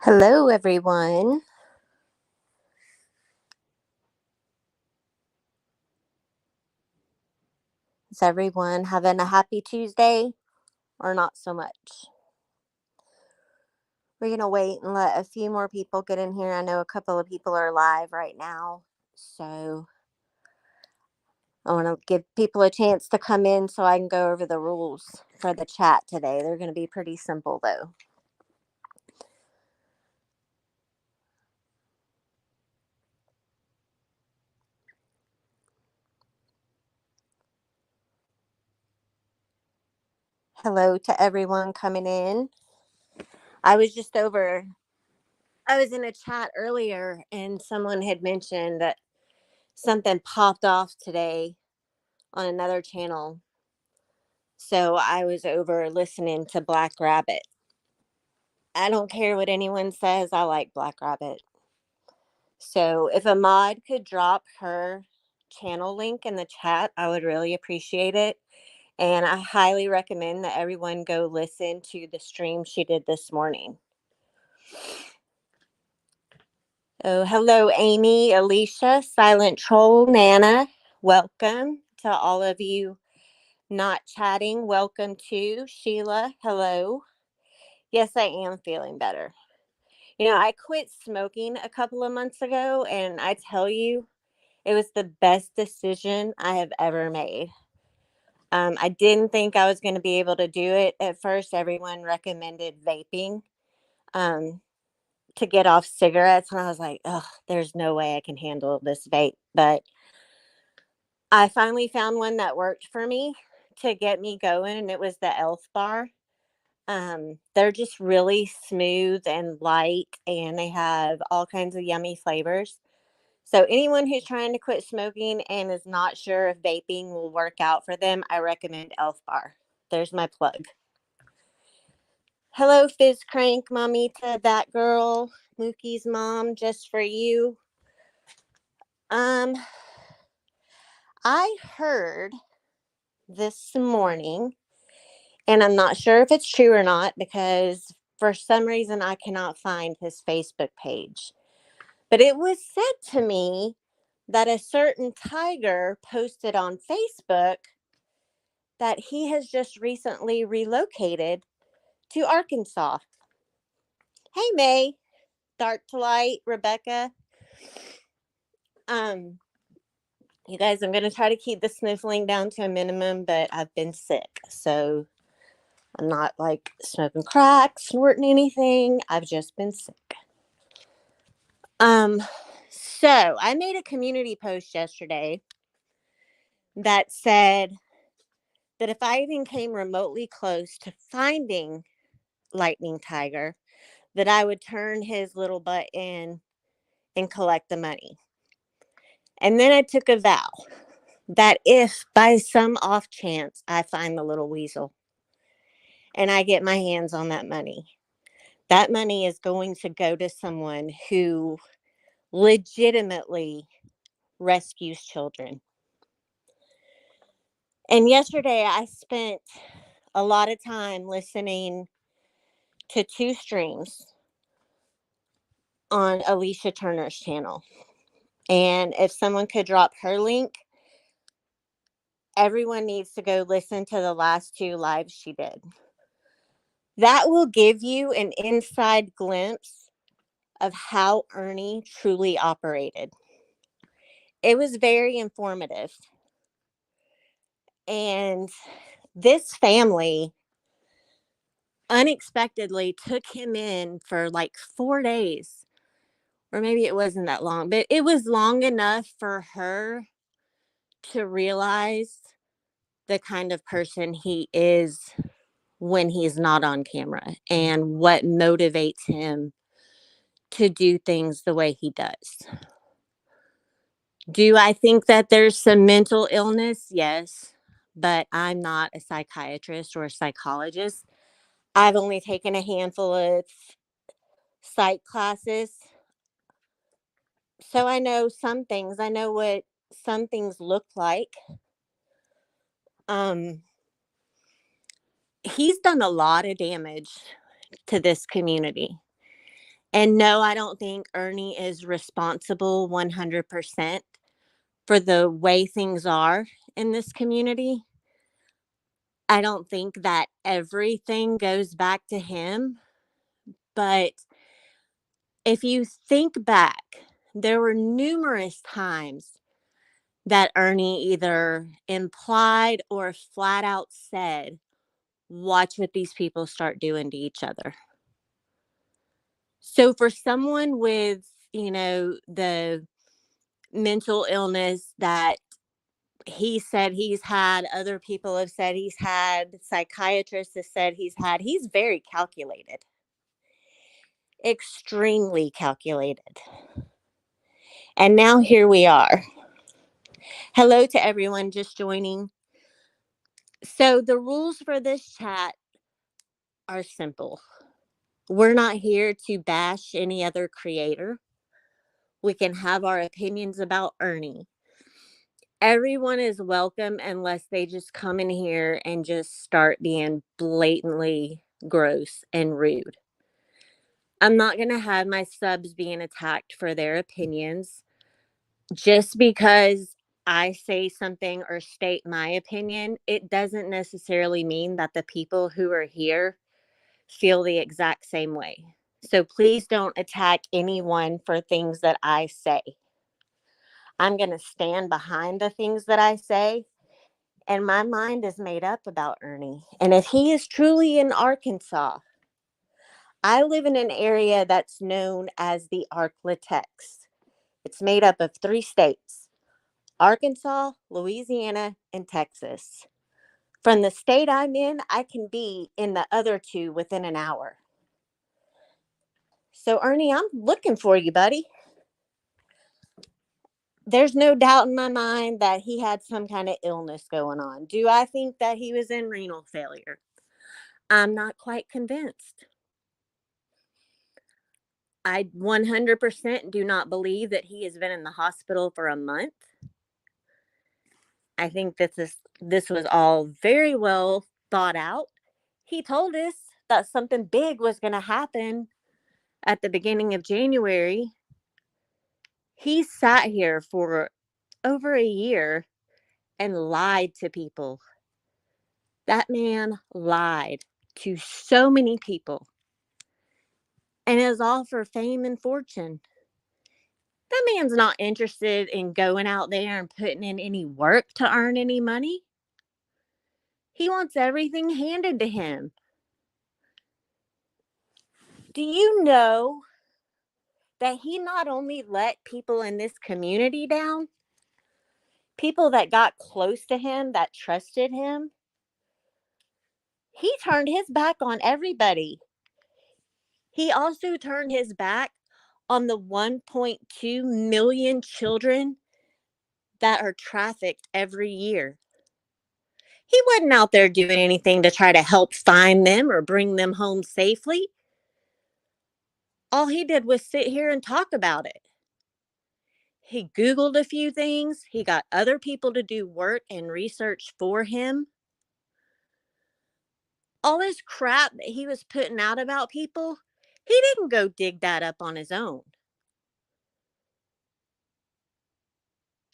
Hello, everyone. Is everyone having a happy Tuesday or not so much? We're going to wait and let a few more people get in here. I know a couple of people are live right now. So I want to give people a chance to come in so I can go over the rules for the chat today. They're going to be pretty simple, though. Hello to everyone coming in. I was just over, I was in a chat earlier and someone had mentioned that something popped off today on another channel. So I was over listening to Black Rabbit. I don't care what anyone says, I like Black Rabbit. So if a mod could drop her channel link in the chat, I would really appreciate it. And I highly recommend that everyone go listen to the stream she did this morning. Oh, hello, Amy, Alicia, Silent Troll, Nana. Welcome to all of you not chatting. Welcome to Sheila. Hello. Yes, I am feeling better. I quit smoking a couple of months ago, and I tell you, it was the best decision I have ever made. I didn't think I was going to be able to do it. At first, everyone recommended vaping to get off cigarettes, and I was like, oh, there's no way I can handle this vape. But I finally found one that worked for me to get me going, and it was the Elf Bar. They're just really smooth and light, and they have all kinds of yummy flavors. So anyone who's trying to quit smoking and is not sure if vaping will work out for them, I recommend Elf Bar. There's my plug. Hello, Fizz Crank, Mamita, that girl, Mookie's mom, just for you. I heard this morning, and I'm not sure if it's true or not because for some reason I cannot find his Facebook page. But it was said to me that a certain tiger posted on Facebook that he has just recently relocated to Arkansas. Hey, May, Dark to Light, Rebecca. You guys, I'm going to try to keep the sniffling down to a minimum, but I've been sick. So I'm not like smoking crack, snorting anything. I've just been sick. So I made a community post yesterday that said that if I even came remotely close to finding Lightning Tiger, that I would turn his little butt in and collect the money. And then I took a vow that if by some off chance I find the little weasel and I get my hands on that money is going to go to someone who legitimately rescues children. And yesterday I spent a lot of time listening to two streams on Alicia Turner's channel. And if someone could drop her link, everyone needs to go listen to the last two lives she did. That will give you an inside glimpse of how Ernie truly operated. It was very informative. And this family unexpectedly took him in for like 4 days, or maybe it wasn't that long, but it was long enough for her to realize the kind of person he is when he's not on camera and what motivates him to do things the way he does. Do I think that there's some mental illness? Yes, but I'm not a psychiatrist or a psychologist. I've only taken a handful of psych classes. So I know some things. I know what some things look like. He's done a lot of damage to this community. And no, I don't think Ernie is responsible 100% for the way things are in this community. I don't think that everything goes back to him, but if you think back, there were numerous times that Ernie either implied or flat out said, "Watch what these people start doing to each other." So for someone with, the mental illness that he said he's had, other people have said he's had, psychiatrists have said he's very calculated, extremely calculated. And now here we are. Hello to everyone just joining. So the rules for this chat are simple. We're not here to bash any other creator. We can have our opinions about Ernie. Everyone is welcome unless they just come in here and just start being blatantly gross and rude. I'm not going to have my subs being attacked for their opinions. Just because I say something or state my opinion, it doesn't necessarily mean that the people who are here feel the exact same way. So please don't attack anyone for things that I say. I'm going to stand behind the things that I say, and my mind is made up about Ernie. And if he is truly in Arkansas, I live in an area that's known as the Arklatex. It's made up of 3 states: Arkansas, Louisiana, and Texas. From the state I'm in, I can be in the other 2 within an hour. So, Ernie, I'm looking for you, buddy. There's no doubt in my mind that he had some kind of illness going on. Do I think that he was in renal failure? I'm not quite convinced. I 100% do not believe that he has been in the hospital for a month. I think this was all very well thought out. He told us that something big was going to happen at the beginning of January. He sat here for over a year and lied to people. That man lied to so many people. And it was all for fame and fortune. That man's not interested in going out there and putting in any work to earn any money. He wants everything handed to him. Do you know that he not only let people in this community down, people that got close to him, that trusted him, he turned his back on everybody. He also turned his back on the 1.2 million children that are trafficked every year. He wasn't out there doing anything to try to help find them or bring them home safely. All he did was sit here and talk about it. He Googled a few things. He got other people to do work and research for him. All this crap that he was putting out about people, he didn't go dig that up on his own.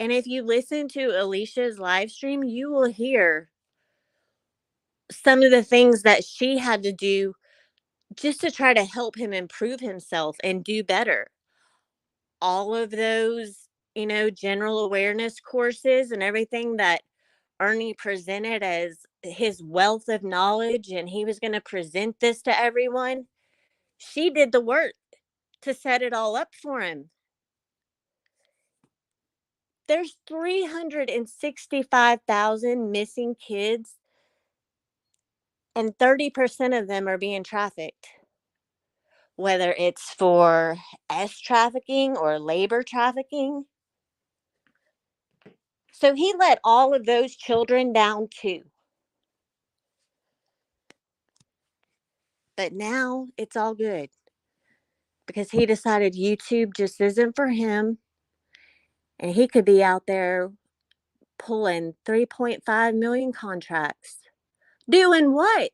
And if you listen to Alicia's live stream, you will hear some of the things that she had to do just to try to help him improve himself and do better. All of those, general awareness courses and everything that Ernie presented as his wealth of knowledge, and he was going to present this to everyone. She did the work to set it all up for him. There's 365,000 missing kids, and 30% of them are being trafficked, whether it's for S trafficking or labor trafficking. So he let all of those children down too. But now it's all good because he decided YouTube just isn't for him, and he could be out there pulling 3.5 million contracts. Doing what?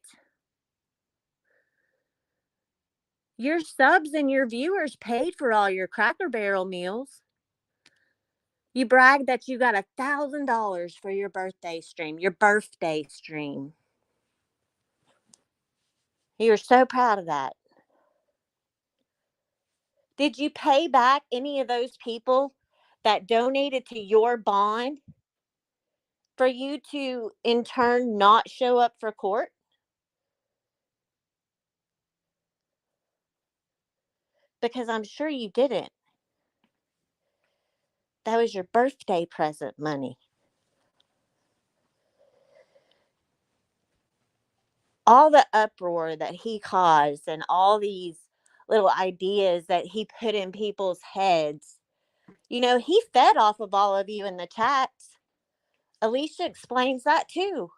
Your subs and your viewers paid for all your Cracker Barrel meals. You bragged that you got $1,000 for your birthday stream. Your birthday stream. You're so proud of that. Did you pay back any of those people that donated to your bond for you to, in turn, not show up for court? Because I'm sure you didn't. That was your birthday present money. All the uproar that he caused and all these little ideas that he put in people's heads, he fed off of all of you in the chats. Alicia explains that too.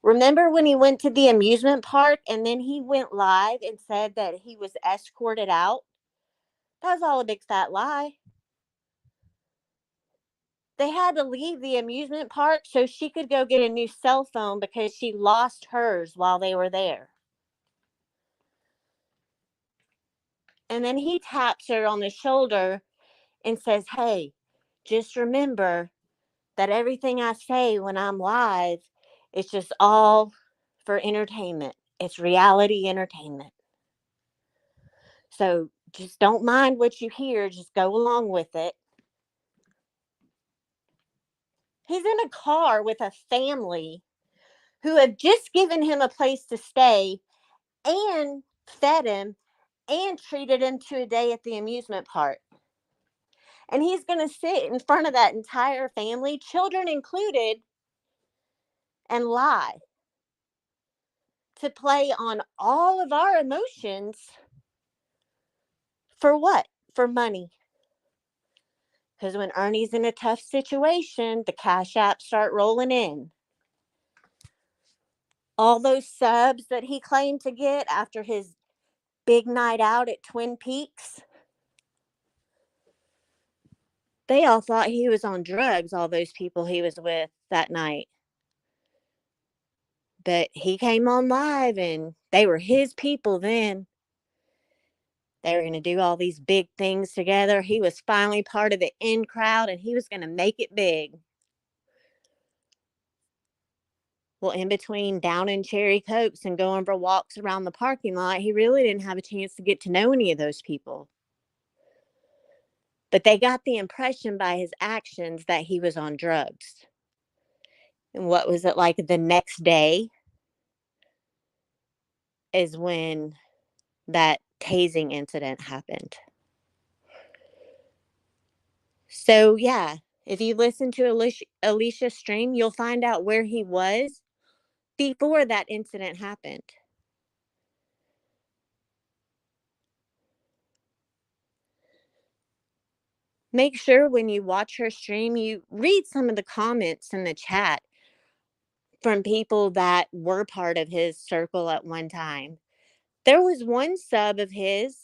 Remember when he went to the amusement park and then he went live and said that he was escorted out? That was all a big fat lie. They had to leave the amusement park so she could go get a new cell phone because she lost hers while they were there. And then he taps her on the shoulder and says, "Hey, just remember that everything I say when I'm live is just all for entertainment. It's reality entertainment. So just don't mind what you hear. Just go along with it." He's in a car with a family who have just given him a place to stay and fed him and treated him to a day at the amusement park. And he's going to sit in front of that entire family, children included, and lie to play on all of our emotions. For what? For money. Because when Ernie's in a tough situation, the cash apps start rolling in. All those subs that he claimed to get after his big night out at Twin Peaks, they all thought he was on drugs, all those people he was with that night. But he came on live and they were his people then. They were going to do all these big things together. He was finally part of the in crowd and he was going to make it big. Well, in between downing cherry cokes and going for walks around the parking lot, he really didn't have a chance to get to know any of those people. But they got the impression by his actions that he was on drugs. And what was it like the next day is when that tasing incident happened. So, yeah, if you listen to Alicia's stream, you'll find out where he was before that incident happened. Make sure when you watch her stream, you read some of the comments in the chat from people that were part of his circle at one time. There was one sub of his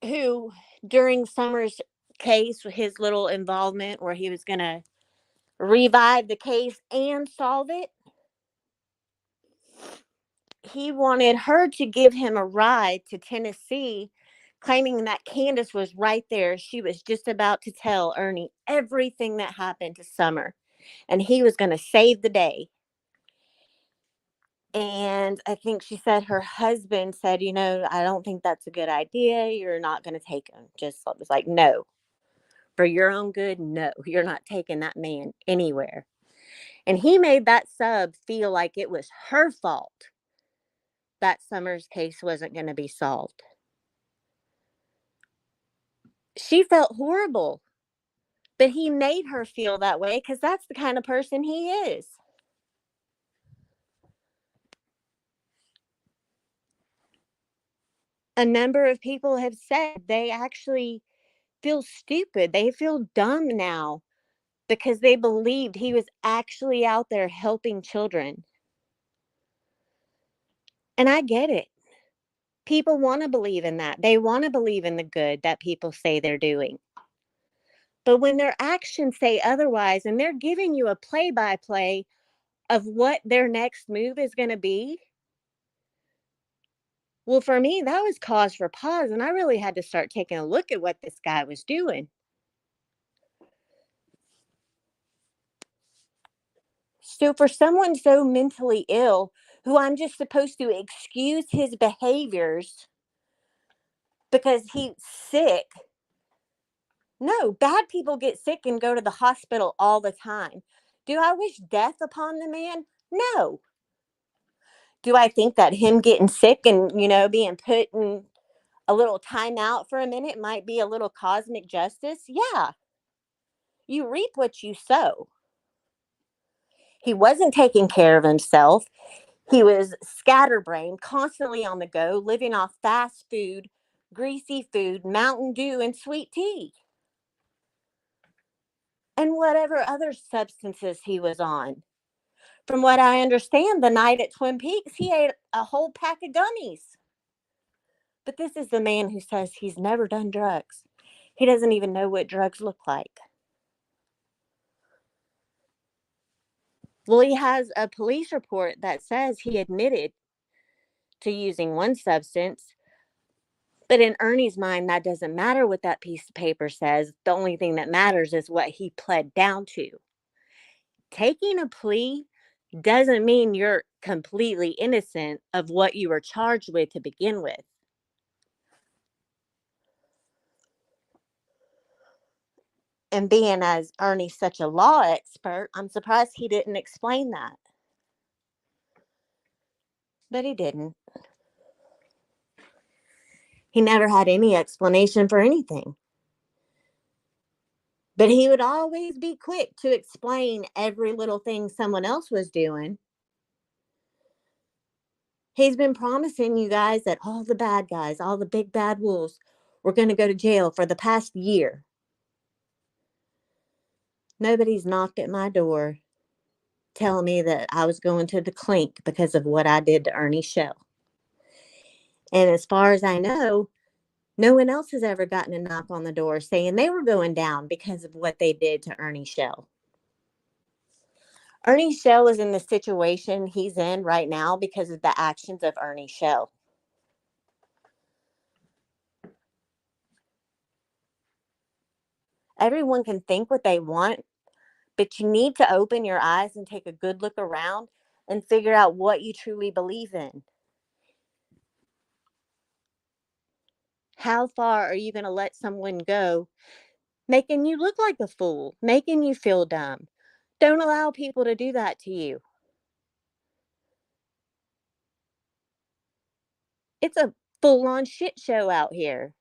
who, during Summer's case, his little involvement where he was going to revive the case and solve it, he wanted her to give him a ride to Tennessee, claiming that Candace was right there. She was just about to tell Ernie everything that happened to Summer, and he was going to save the day. And I think she said her husband said, "I don't think that's a good idea. You're not going to take him." Just was like, "No, for your own good, no, you're not taking that man anywhere." And he made that sub feel like it was her fault that Summer's case wasn't going to be solved. She felt horrible, but he made her feel that way because that's the kind of person he is. A number of people have said they actually feel stupid. They feel dumb now because they believed he was actually out there helping children. And I get it. People want to believe in that. They want to believe in the good that people say they're doing. But when their actions say otherwise and they're giving you a play-by-play of what their next move is going to be, Well, for me, that was cause for pause, and I really had to start taking a look at what this guy was doing. So, for someone so mentally ill, who I'm just supposed to excuse his behaviors because he's sick. No, bad people get sick and go to the hospital all the time. Do I wish death upon the man? No. Do I think that him getting sick and, being put in a little timeout for a minute might be a little cosmic justice? Yeah. You reap what you sow. He wasn't taking care of himself. He was scatterbrained, constantly on the go, living off fast food, greasy food, Mountain Dew, and sweet tea, and whatever other substances he was on. From what I understand, the night at Twin Peaks, he ate a whole pack of gummies. But this is the man who says he's never done drugs. He doesn't even know what drugs look like. Well, he has a police report that says he admitted to using one substance. But in Ernie's mind, that doesn't matter what that piece of paper says. The only thing that matters is what he pled down to. Taking a plea doesn't mean you're completely innocent of what you were charged with to begin with. And being as Ernie's such a law expert, I'm surprised he didn't explain that. But he didn't. He never had any explanation for anything. But he would always be quick to explain every little thing someone else was doing. He's been promising you guys that all the bad guys, all the big bad wolves, were going to go to jail for the past year. Nobody's knocked at my door telling me that I was going to the clink because of what I did to Ernie Shell. And as far as I know, no one else has ever gotten a knock on the door saying they were going down because of what they did to Ernie Shell. Ernie Shell is in the situation he's in right now because of the actions of Ernie Shell. Everyone can think what they want, but you need to open your eyes and take a good look around and figure out what you truly believe in. How far are you going to let someone go making you look like a fool, making you feel dumb? Don't allow people to do that to you. It's a full on shit show out here.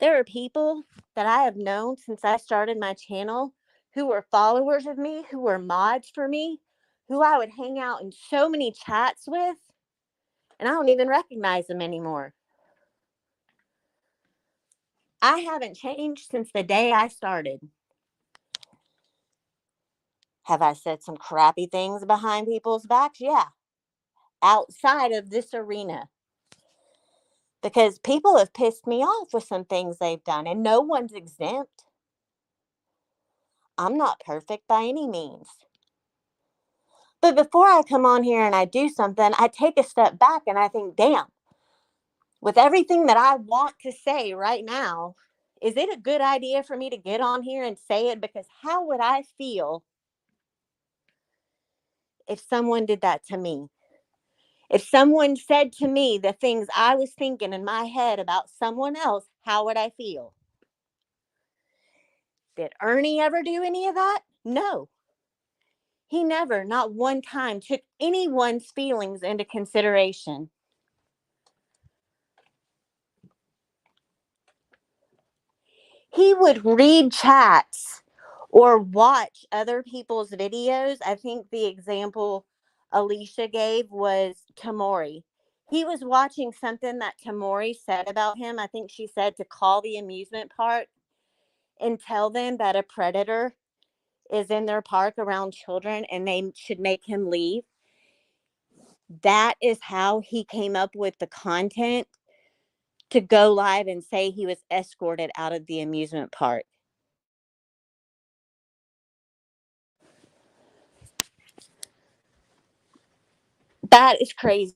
There are people that I have known since I started my channel who were followers of me, who were mods for me, who I would hang out in so many chats with, and I don't even recognize them anymore. I haven't changed since the day I started. Have I said some crappy things behind people's backs? Yeah, outside of this arena. Because people have pissed me off with some things they've done, and no one's exempt. I'm not perfect by any means. But before I come on here and I do something, I take a step back and I think, damn, with everything that I want to say right now, is it a good idea for me to get on here and say it? Because how would I feel if someone did that to me? If someone said to me the things I was thinking in my head about someone else, how would I feel? Did Ernie ever do any of that? No. He never, not one time, took anyone's feelings into consideration. He would read chats or watch other people's videos. I think the example Alicia gave was Tamori. He was watching something that Tamori said about him. I think she said to call the amusement park and tell them that a predator is in their park around children and they should make him leave. That is how he came up with the content to go live and say he was escorted out of the amusement park. That is crazy.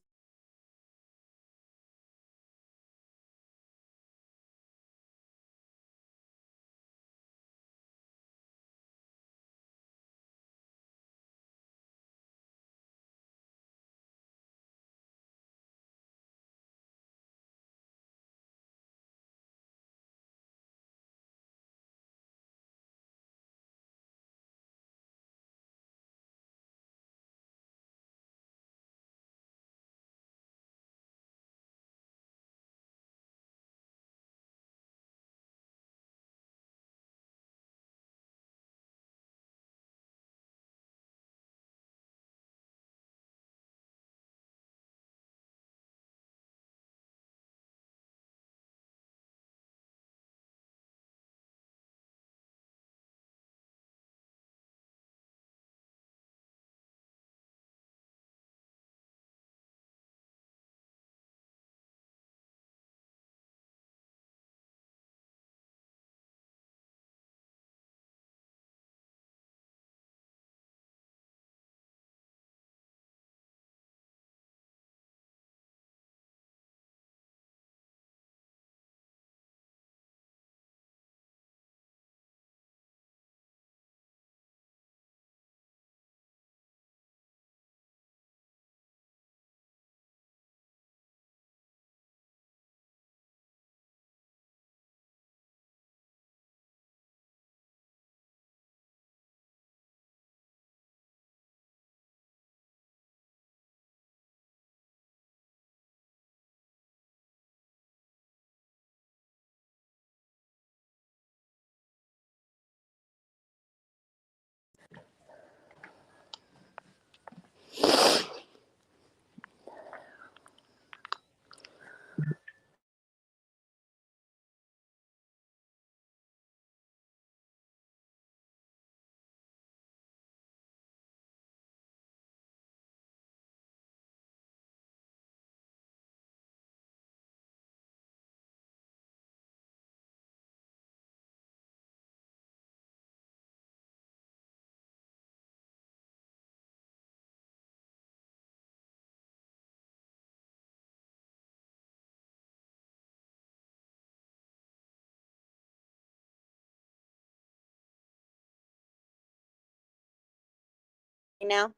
now?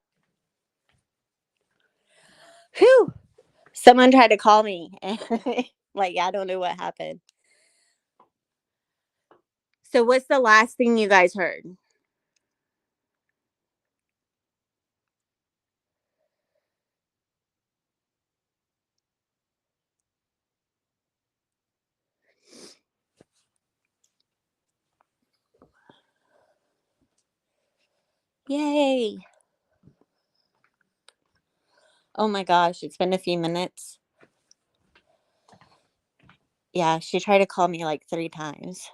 Whew. Someone tried to call me. And like, I don't know what happened. So, what's the last thing you guys heard? Yay. Oh my gosh, it's been a few minutes. Yeah, she tried to call me like 3 times.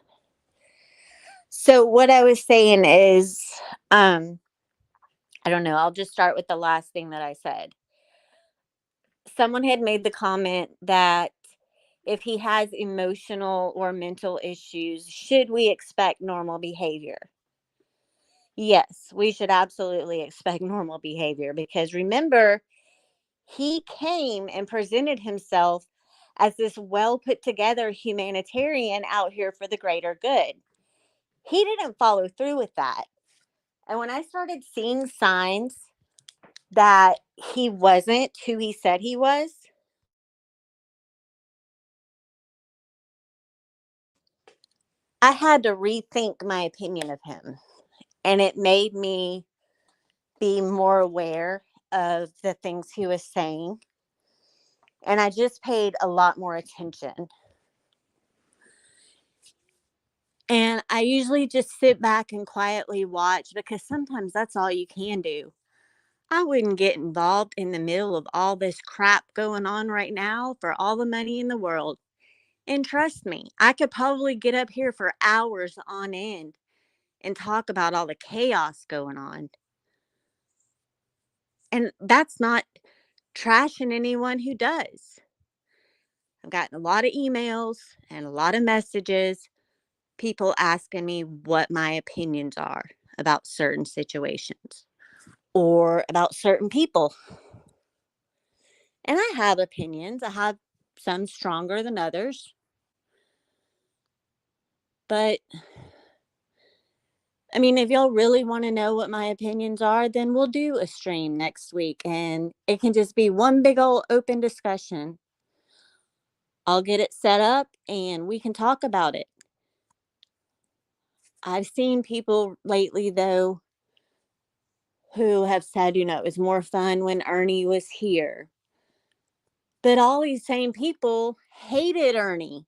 So, what I was saying is, um, I don't know. I'll just start with the last thing that I said. Someone had made the comment that if he has emotional or mental issues, should we expect normal behavior? Yes, we should absolutely expect normal behavior because remember, he came and presented himself as this well put together humanitarian out here for the greater good. He didn't follow through with that. And when I started seeing signs that he wasn't who he said he was, I had to rethink my opinion of him. And it made me be more aware of the things he was saying. And I just paid a lot more attention. And I usually just sit back and quietly watch because sometimes that's all you can do. I wouldn't get involved in the middle of all this crap going on right now for all the money in the world. And trust me, I could probably get up here for hours on end and talk about all the chaos going on. And that's not trashing anyone who does. I've gotten a lot of emails and a lot of messages, people asking me what my opinions are about certain situations or about certain people. And I have opinions. I have some stronger than others. But I mean, if y'all really want to know what my opinions are, then we'll do a stream next week and it can just be one big old open discussion. I'll get it set up and we can talk about it. I've seen people lately, though, who have said, it was more fun when Ernie was here. But all these same people hated Ernie.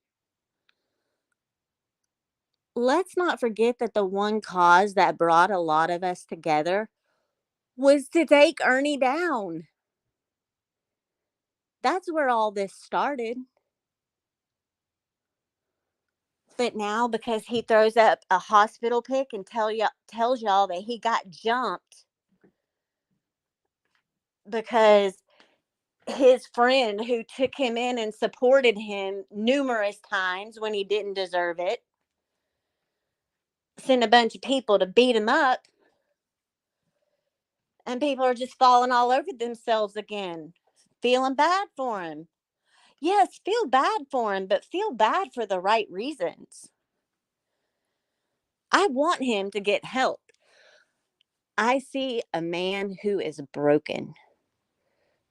Let's not forget that the one cause that brought a lot of us together was to take Ernie down. That's where all this started. But now, because he throws up a hospital pic and tells y'all that he got jumped because his friend who took him in and supported him numerous times when he didn't deserve it sent a bunch of people to beat him up, and people are just falling all over themselves again, feeling bad for him. Yes, feel bad for him, but feel bad for the right reasons. I want him to get help. I see a man who is broken,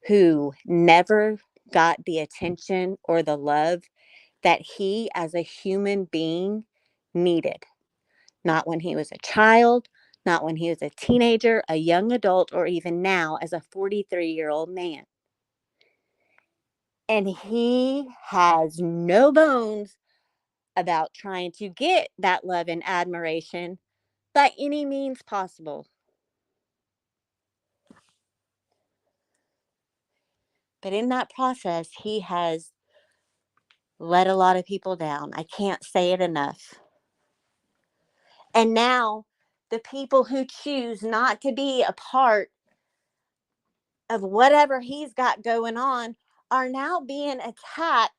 who never got the attention or the love that he as a human being needed. Not when he was a child, not when he was a teenager, a young adult, or even now as a 43-year-old man. And he has no bones about trying to get that love and admiration by any means possible. But in that process, he has let a lot of people down. I can't say it enough. And now, the people who choose not to be a part of whatever he's got going on are now being attacked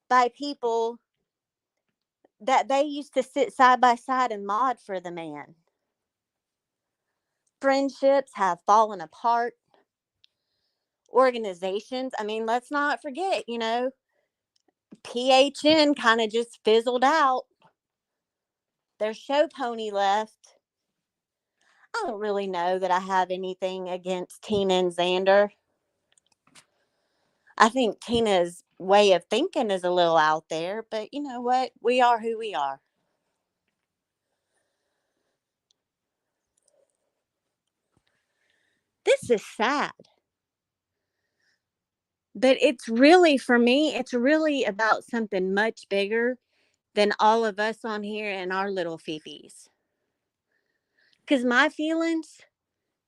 by people that they used to sit side by side and mod for the man. Friendships have fallen apart. Organizations, I mean, let's not forget, PHN kind of just fizzled out. Their show pony left. I don't really know that I have anything against Tina and Xander. I think Tina's way of thinking is a little out there, but you know what? We are who we are. This is sad. But it's really, for me, it's really about something much bigger than all of us on here and our little fifis. Because my feelings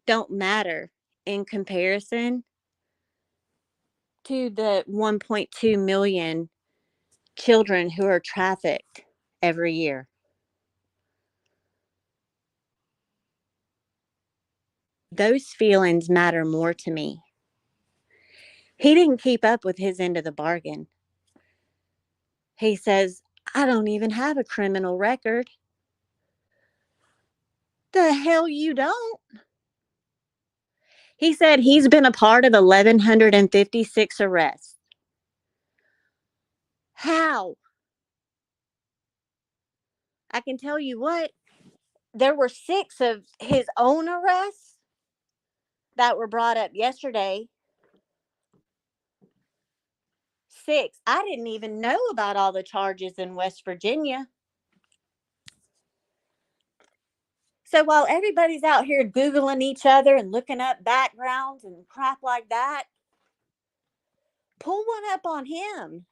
don't matter in comparison to the 1.2 million children who are trafficked every year. Those feelings matter more to me. He didn't keep up with his end of the bargain. He says, I don't even have a criminal record. The hell you don't? He said he's been a part of 1,156 arrests. How? I can tell you what, there were 6 of his own arrests that were brought up yesterday. 6. I didn't even know about all the charges in West Virginia. So while everybody's out here Googling each other and looking up backgrounds and crap like that, pull one up on him.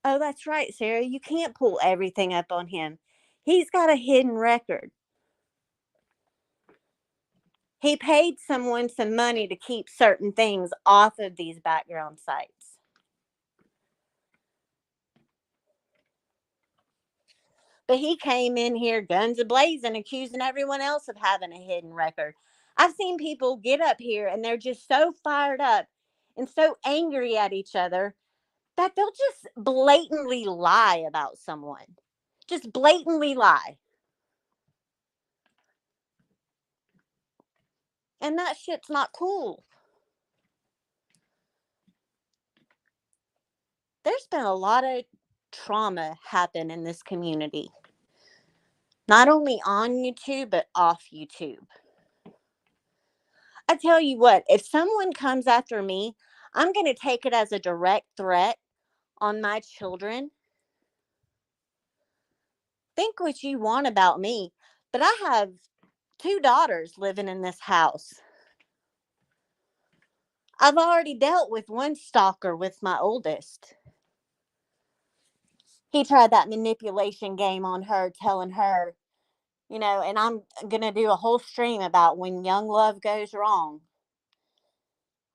Oh, that's right, Sarah. You can't pull everything up on him. He's got a hidden record. He paid someone some money to keep certain things off of these background sites. But he came in here guns a-blazing, accusing everyone else of having a hidden record. I've seen people get up here and they're just so fired up and so angry at each other that they'll just blatantly lie about someone. Just blatantly lie. And that shit's not cool. There's been a lot of trauma happen in this community. Not only on YouTube, but off YouTube. I tell you what, if someone comes after me, I'm going to take it as a direct threat on my children. Think what you want about me, but I have 2 daughters living in this house. I've already dealt with one stalker with my oldest. He tried that manipulation game on her, telling her, and I'm going to do a whole stream about when young love goes wrong.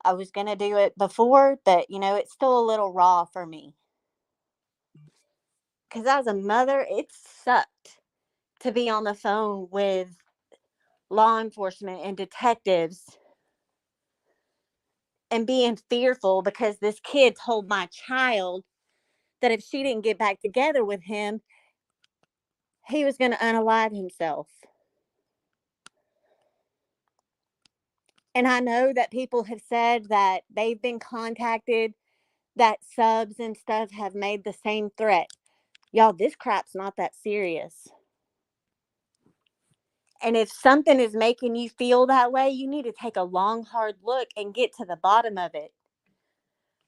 I was going to do it before, but, it's still a little raw for me. Because as a mother, it sucked to be on the phone with law enforcement and detectives and being fearful because this kid told my child that if she didn't get back together with him, he was going to unalive himself. And I know that people have said that they've been contacted, that subs and stuff have made the same threat. Y'all, this crap's not that serious. And if something is making you feel that way, you need to take a long, hard look and get to the bottom of it.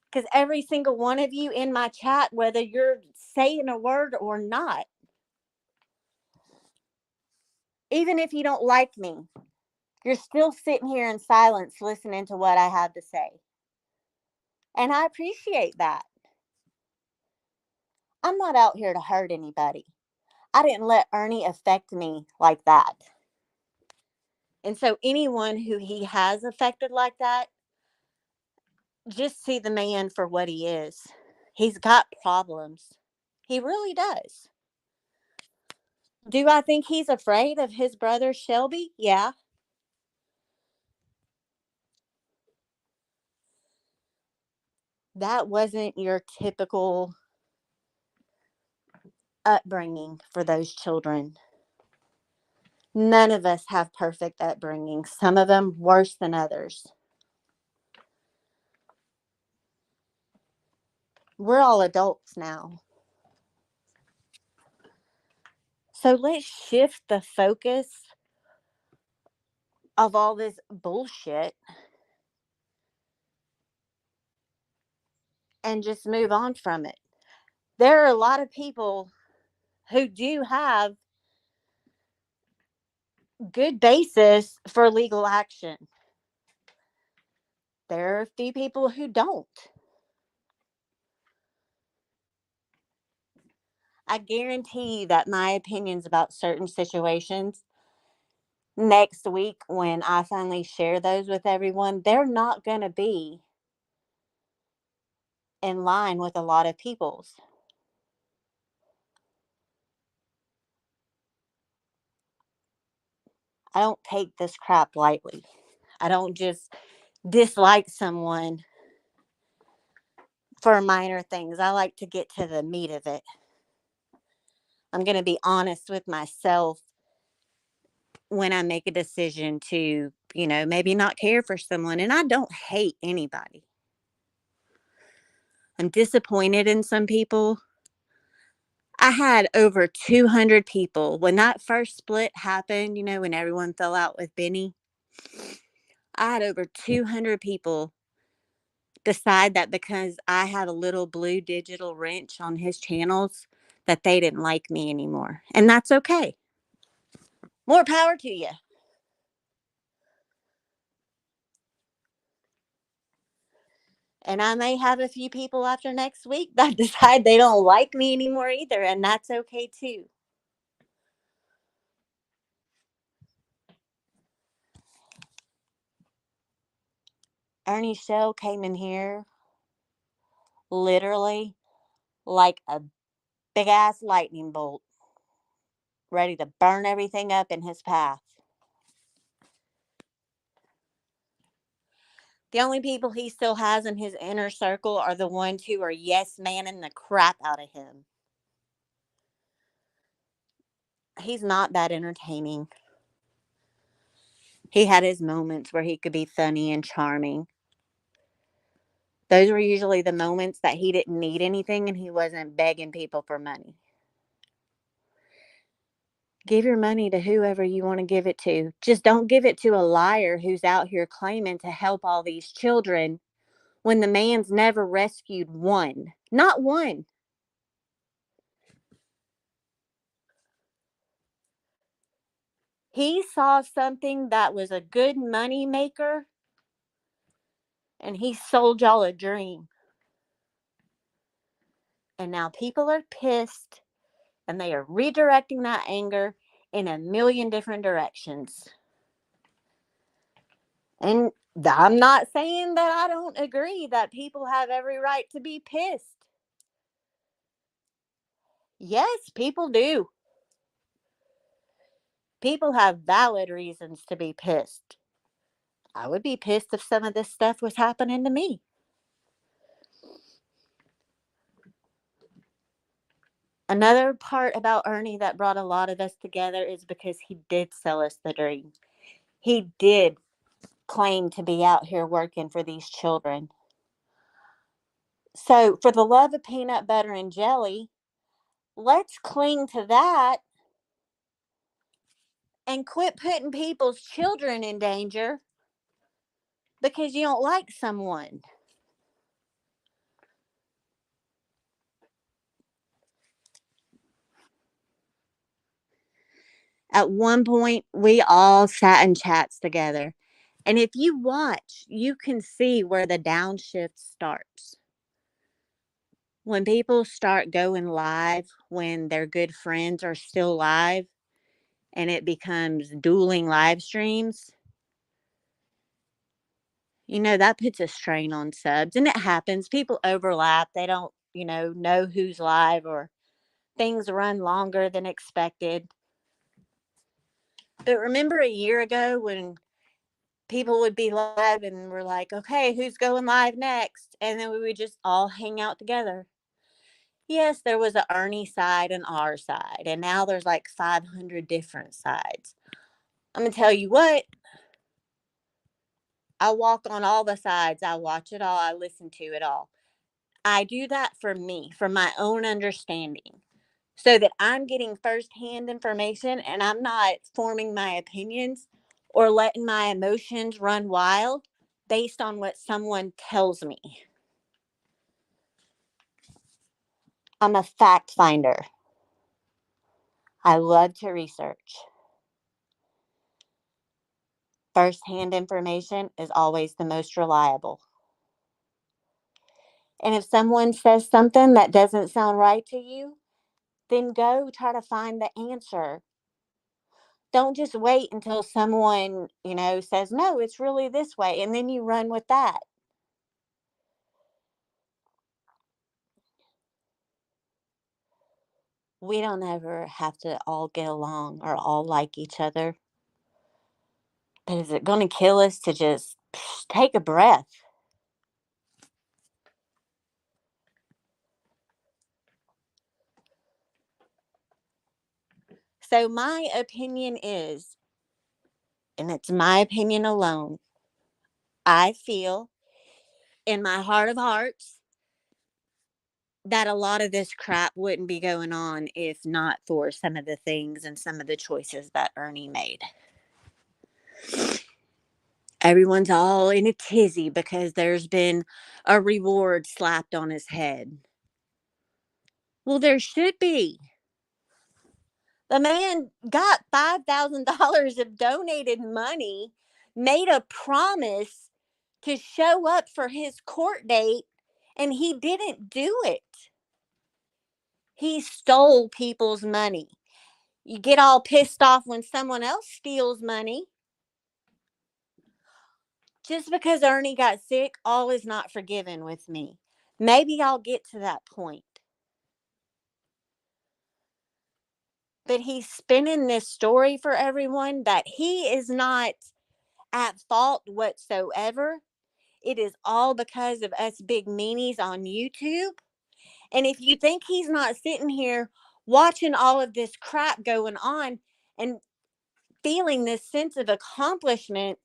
Because every single one of you in my chat, whether you're saying a word or not, even if you don't like me, you're still sitting here in silence listening to what I have to say. And I appreciate that. I'm not out here to hurt anybody. I didn't let Ernie affect me like that. And so anyone who he has affected like that, just see the man for what he is. He's got problems. He really does. Do I think he's afraid of his brother Shelby? Yeah. That wasn't your typical upbringing for those children. None of us have perfect upbringing. Some of them worse than others. We're all adults now. So let's shift the focus of all this bullshit and just move on from it. There are a lot of people who do have good basis for legal action. There are a few people who don't. I guarantee that my opinions about certain situations next week, when I finally share those with everyone, they're not going to be in line with a lot of people's. I don't take this crap lightly. I don't just dislike someone for minor things. I like to get to the meat of it. I'm going to be honest with myself when I make a decision to, maybe not care for someone. And I don't hate anybody. I'm disappointed in some people. I had over 200 people when that first split happened, when everyone fell out with Benny. I had over 200 people decide that because I had a little blue digital wrench on his channels, that they didn't like me anymore. And that's okay. More power to you. And I may have a few people after next week that decide they don't like me anymore either. And that's okay too. Ernie Shell came in here literally like a big ass lightning bolt, ready to burn everything up in his path. The only people he still has in his inner circle are the ones who are yes manning the crap out of him. He's not that entertaining. He had his moments where he could be funny and charming. Those were usually the moments that he didn't need anything and he wasn't begging people for money. Give your money to whoever you want to give it to. Just don't give it to a liar who's out here claiming to help all these children when the man's never rescued one. Not one. He saw something that was a good money maker and he sold y'all a dream. And now people are pissed and they are redirecting that anger in a million different directions. And I'm not saying that I don't agree that people have every right to be pissed. Yes, people do. People have valid reasons to be pissed. I would be pissed if some of this stuff was happening to me. Another part about Ernie that brought a lot of us together is because he did sell us the dream. He did claim to be out here working for these children. So, for the love of peanut butter and jelly, let's cling to that and quit putting people's children in danger because you don't like someone. At one point, we all sat in chats together. And if you watch, you can see where the downshift starts. When people start going live when their good friends are still live and it becomes dueling live streams, that puts a strain on subs. And it happens. People overlap. They don't, know who's live, or things run longer than expected. But remember a year ago when people would be live and we're like, okay, who's going live next? And then we would just all hang out together. Yes, there was a Ernie side and our side, and now there's like 500 different sides. I'm going to tell you what, I walk on all the sides. I watch it all. I listen to it all. I do that for me, for my own understanding. so that I'm getting firsthand information and I'm not forming my opinions or letting my emotions run wild based on what someone tells me. I'm a fact finder. I love to research. Firsthand information is always the most reliable. And if someone says something that doesn't sound right to you, then go try to find the answer. Don't just wait until someone, says, no, it's really this way. And then you run with that. We don't ever have to all get along or all like each other. But is it going to kill us to just take a breath? So, my opinion is, and it's my opinion alone, I feel in my heart of hearts that a lot of this crap wouldn't be going on if not for some of the things and some of the choices that Ernie made. Everyone's all in a tizzy because there's been a reward slapped on his head. Well, there should be. The man got $5,000 of donated money, made a promise to show up for his court date, and he didn't do it. He stole people's money. You get all pissed off when someone else steals money. Just because Ernie got sick, all is not forgiven with me. Maybe I'll get to that point. But he's spinning this story for everyone that he is not at fault whatsoever. It is all because of us big meanies on YouTube. And if you think he's not sitting here watching all of this crap going on and feeling this sense of accomplishment,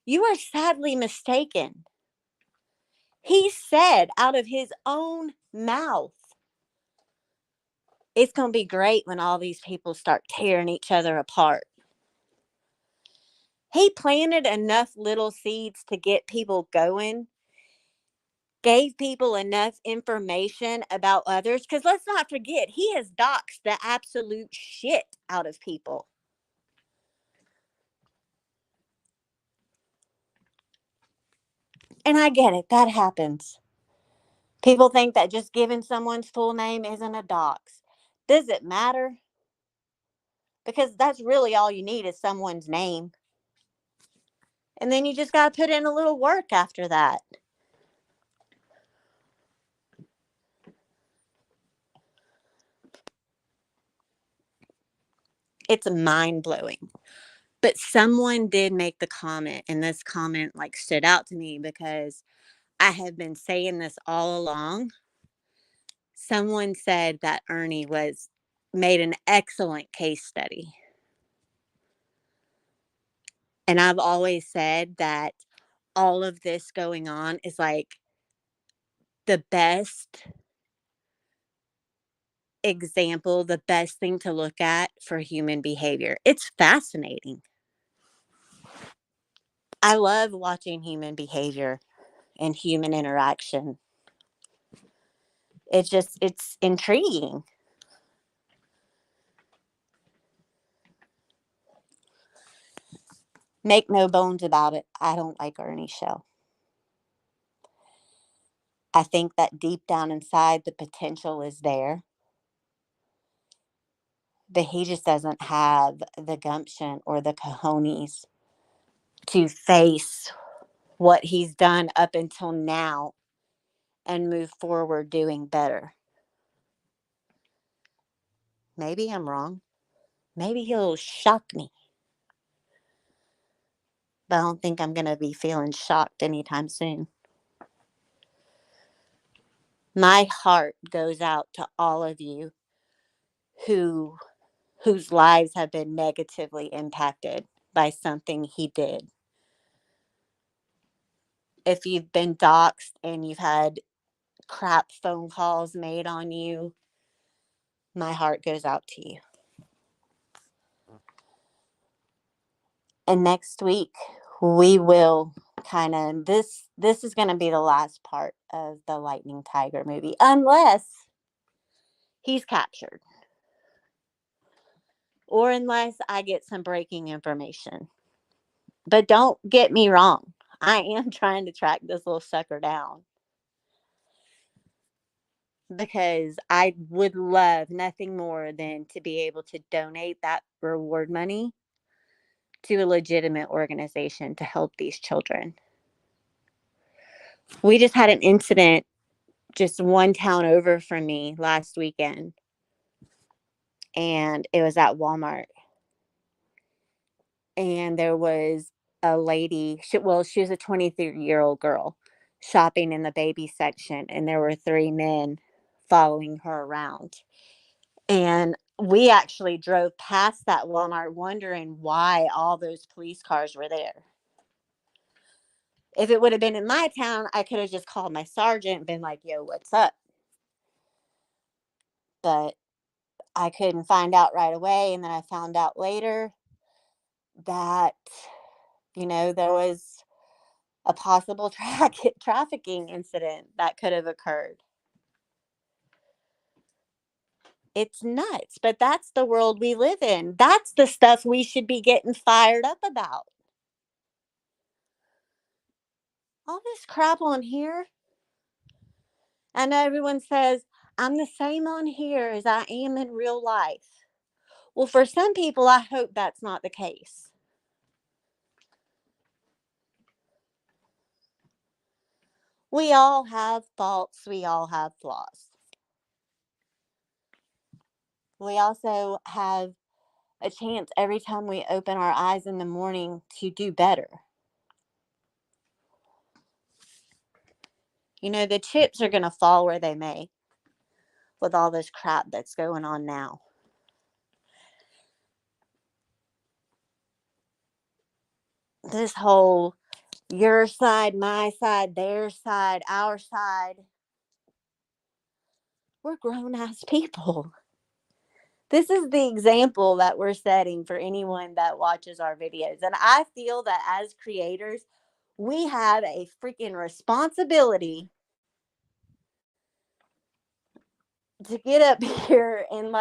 you are sadly mistaken. He said out of his own mouth, it's going to be great when all these people start tearing each other apart. He planted enough little seeds to get people going, gave people enough information about others. Because let's not forget, he has doxed the absolute shit out of people. And I get it, that happens. People think that just giving someone's full name isn't a dox. Does it matter? Because that's really all you need is someone's name. And then you just got to put in a little work after that. It's mind blowing. But someone did make the comment, and this comment like stood out to me because I have been saying this all along. Someone said that Ernie was made an excellent case study. And I've always said that all of this going on is like the best example, the best thing to look at for human behavior. It's fascinating. I love watching human behavior and human interaction. It's intriguing. Make no bones about it. I don't like Ernie's show. I think that deep down inside, the potential is there, but he just doesn't have the gumption or the cojones to face what he's done up until now and move forward doing better. Maybe I'm wrong. Maybe he'll shock me, but I don't think I'm going to be feeling shocked anytime soon. My heart goes out to all of you who whose lives have been negatively impacted by something he did. If you've been doxxed and you've had crap phone calls made on you, My heart goes out to you. And next week, we will kind of, this is going to be the last part of the Lightning Tiger movie, unless he's captured or unless I get some breaking information. But don't get me wrong, I am trying to track this little sucker down, because I would love nothing more than to be able to donate that reward money to a legitimate organization to help these children. We just had an incident just one town over from me last weekend, and it was at Walmart. And there was a lady, she was a 23-year-old girl shopping in the baby section, and there were 3 men following her around. And we actually drove past that Walmart wondering why all those police cars were there. If it would have been in my town, I could have just called my sergeant and been like, yo, what's up? But I couldn't find out right away. And then I found out later that, there was a possible trafficking incident that could have occurred. It's nuts, but that's the world we live in. That's the stuff we should be getting fired up about. All this crap on here. I know everyone says, I'm the same on here as I am in real life. Well, for some people, I hope that's not the case. We all have faults. We all have flaws. We also have a chance every time we open our eyes in the morning to do better. The chips are going to fall where they may with all this crap that's going on now. This whole your side, my side, their side, our side. We're grown-ass people. This is the example that we're setting for anyone that watches our videos. And I feel that as creators, we have a freaking responsibility to get up here and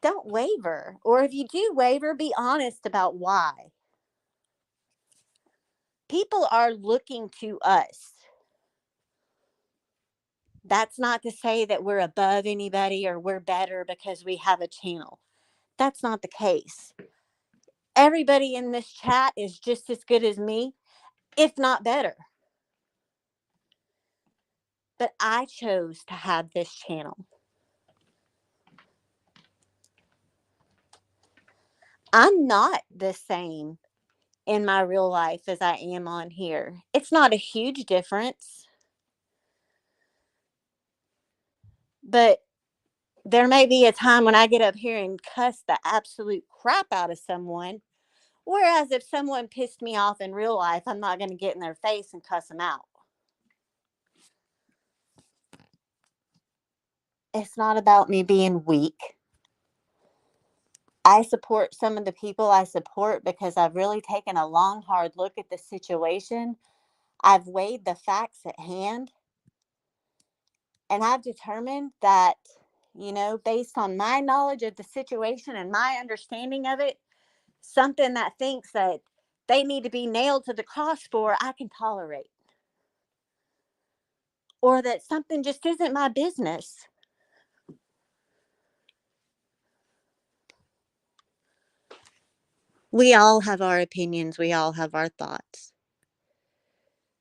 don't waver. Or if you do waver, be honest about why. People are looking to us. That's not to say that we're above anybody or we're better because we have a channel. That's not the case. Everybody in this chat is just as good as me, if not better. But I chose to have this channel. I'm not the same in my real life as I am on here. It's not a huge difference. But there may be a time when I get up here and cuss the absolute crap out of someone. Whereas if someone pissed me off in real life, I'm not going to get in their face and cuss them out. It's not about me being weak. I support some of the people I support because I've really taken a long, hard look at the situation. I've weighed the facts at hand. And I've determined that, based on my knowledge of the situation and my understanding of it, something that thinks that they need to be nailed to the cross for, I can tolerate. Or that something just isn't my business. We all have our opinions. We all have our thoughts.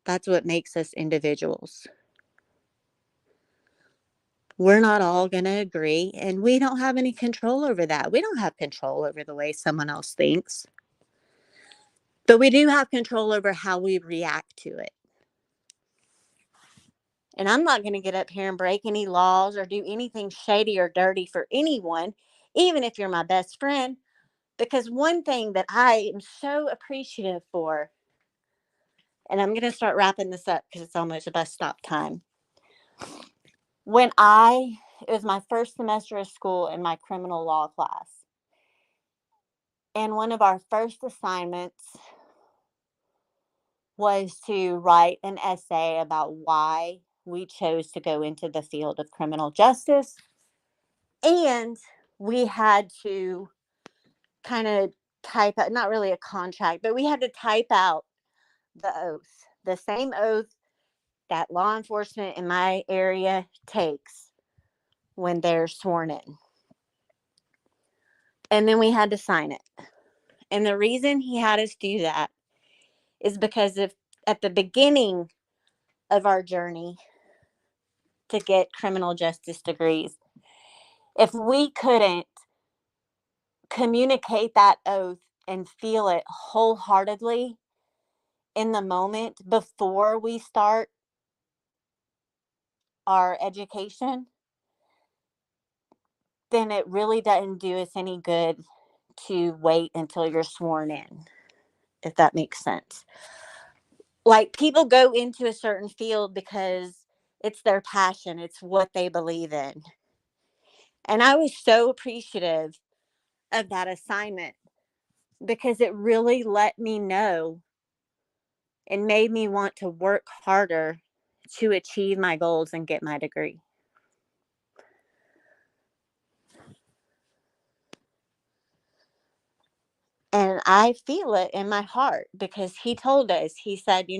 That's what makes us individuals. We're not all going to agree, and we don't have any control over that. We don't have control over the way someone else thinks. But we do have control over how we react to it. And I'm not going to get up here and break any laws or do anything shady or dirty for anyone, even if you're my best friend. Because one thing that I am so appreciative for, and I'm going to start wrapping this up because it's almost bus stop time. When I It was my first semester of school in my criminal law class. And one of our first assignments was to write an essay about why we chose to go into the field of criminal justice. And we had to kind of type out, not really a contract, but we had to type out the oath, the same oath that law enforcement in my area takes when they're sworn in. And then we had to sign it. And the reason he had us do that is because if at the beginning of our journey to get criminal justice degrees, if we couldn't communicate that oath and feel it wholeheartedly in the moment before we start our education, then it really doesn't do us any good to wait until you're sworn in, if that makes sense. Like, people go into a certain field because it's their passion, it's what they believe in. And I was so appreciative of that assignment because it really let me know and made me want to work harder to achieve my goals and get my degree. And I feel it in my heart because he told us, he said,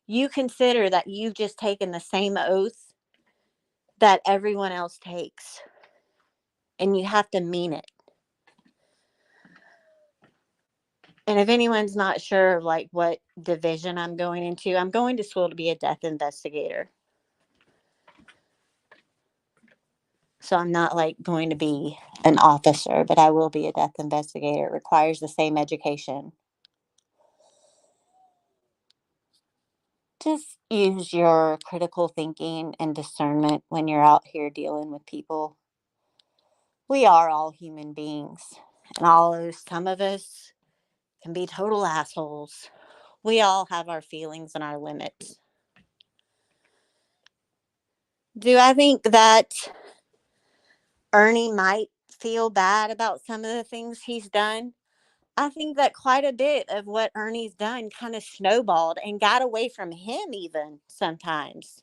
you consider that you've just taken the same oath that everyone else takes, and you have to mean it. And if anyone's not sure like what division I'm going into, I'm going to school to be a death investigator. So I'm not like going to be an officer, but I will be a death investigator. It requires the same education. Just use your critical thinking and discernment when you're out here dealing with people. We are all human beings, and some of us can be total assholes. We all have our feelings and our limits. Do I think that Ernie might feel bad about some of the things he's done? I think that quite a bit of what Ernie's done kind of snowballed and got away from him, even sometimes.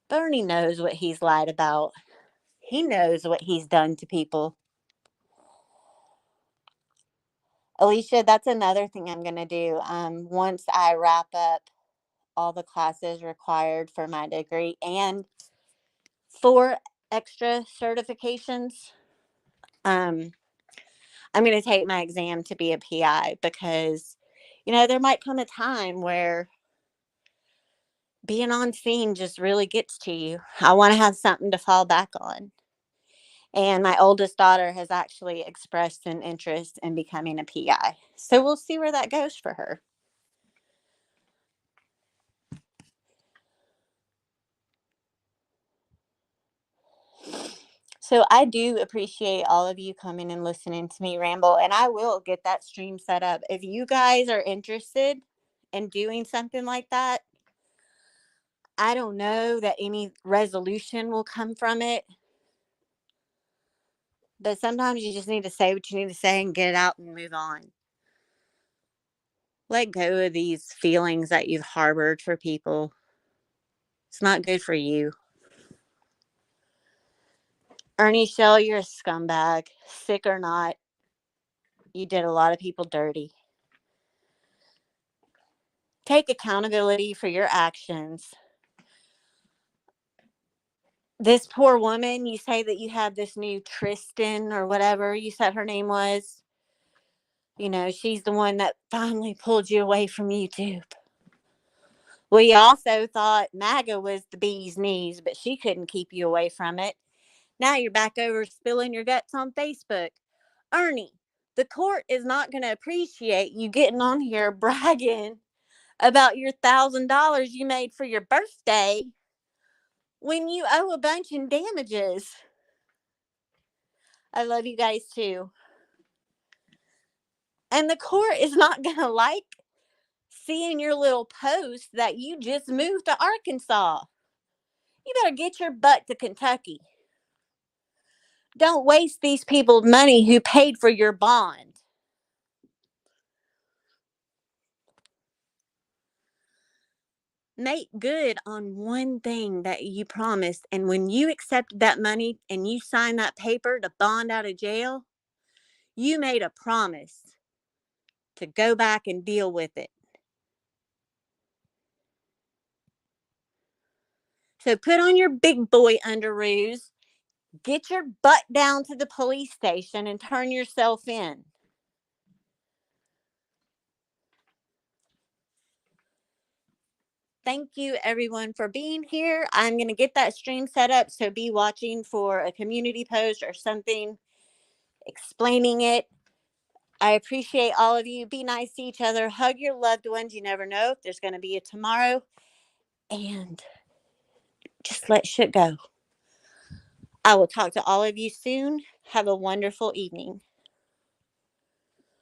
Bernie knows what he's lied about. He knows what he's done to people. Alicia, that's another thing I'm going to do. Once I wrap up all the classes required for my degree and 4 extra certifications, I'm going to take my exam to be a PI because, there might come a time where being on scene just really gets to you. I want to have something to fall back on. And my oldest daughter has actually expressed an interest in becoming a PI. So we'll see where that goes for her. So I do appreciate all of you coming and listening to me ramble, and I will get that stream set up. If you guys are interested in doing something like that, I don't know that any resolution will come from it, but sometimes you just need to say what you need to say and get it out and move on. Let go of these feelings that you've harbored for people. It's not good for you. Ernie Shell, you're a scumbag. Sick or not, you did a lot of people dirty. Take accountability for your actions. This poor woman, you say that you have this new Tristan or whatever you said her name was. She's the one that finally pulled you away from YouTube. We also thought MAGA was the bee's knees, but she couldn't keep you away from it. Now you're back over spilling your guts on Facebook. Ernie, the court is not going to appreciate you getting on here bragging about your $1,000 you made for your birthday when you owe a bunch in damages. I love you guys too. And the court is not going to like seeing your little post that you just moved to Arkansas. You better get your butt to Kentucky. Don't waste these people's money who paid for your bond. Make good on one thing that you promised. And when you accepted that money and you signed that paper to bond out of jail, you made a promise to go back and deal with it. So put on your big boy underoos, get your butt down to the police station, and turn yourself in. Thank you, everyone, for being here. I'm going to get that stream set up, so be watching for a community post or something explaining it. I appreciate all of you. Be nice to each other. Hug your loved ones. You never know if there's going to be a tomorrow. And just let shit go. I will talk to all of you soon. Have a wonderful evening.